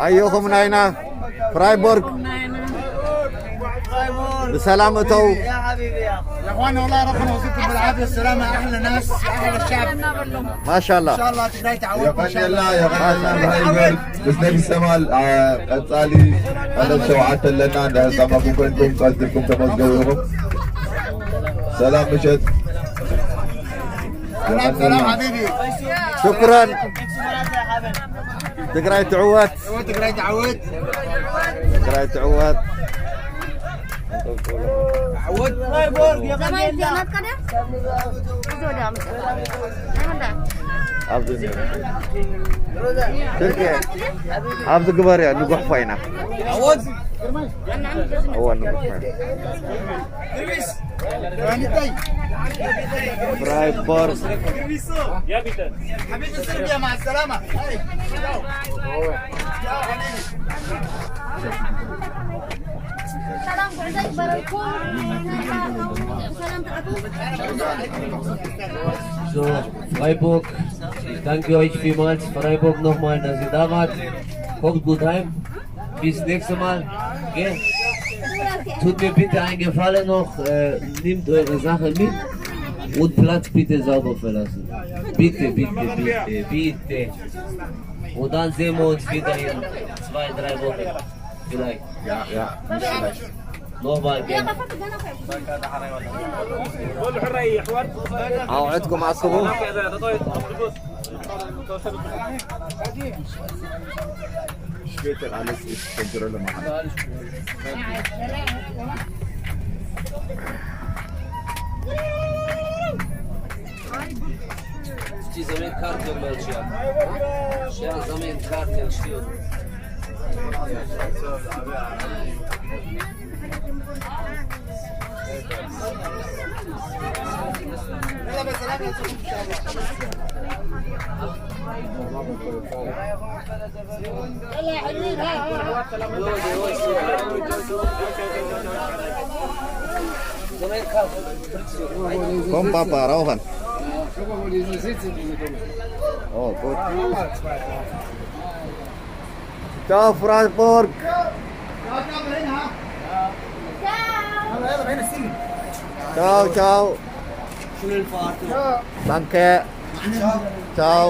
أيكم ناينا فرايبورغ بسلامته يا حبيبي يا اخوان، والله ربنا يوفقكم بالعافيه والسلامه. احلى ناس، احلى الشعب ما شاء الله. ان شاء الله تقدر تعودكم ان شاء الله. يا غني بس نبي السمال قصالي انا شوعت لنا عند سماكم كنتم قصدكم تمزقوهم. سلام مشت. سلام حبيبي. شكرا. تقراي تعود. تقدر تعود. تقراي تعود. عود فرايبورغ يا غني. عبد تركيا عبد الجبار يا نقح فينا عود هو نقح فينا فرايبورغ يا بيتر حبيبي صربيا مع السلامه. Salam berzaik barakum. Salam So, Freiburg, ich danke euch vielmals. Freiburg nochmal, dass ihr da wart. Kommt gut heim. Bis nächstes Mal. Gell? Tut mir bitte einen Gefallen noch. Nehmt eure Sache mit und Platz bitte sauber verlassen. Bitte, bitte, bitte, bitte. Und dann sehen wir uns wieder in 2-3 Wochen. Vielleicht. Ja. Nochmal, gell? أوعدكم على الصبح. شكرا على الكنترول معنا. Zamen kartę melcia. Zamen kartę ślił. Kom papa, Rohan. Oh, good. Ciao Freiburg. Ciao, ciao. Danke. Ciao.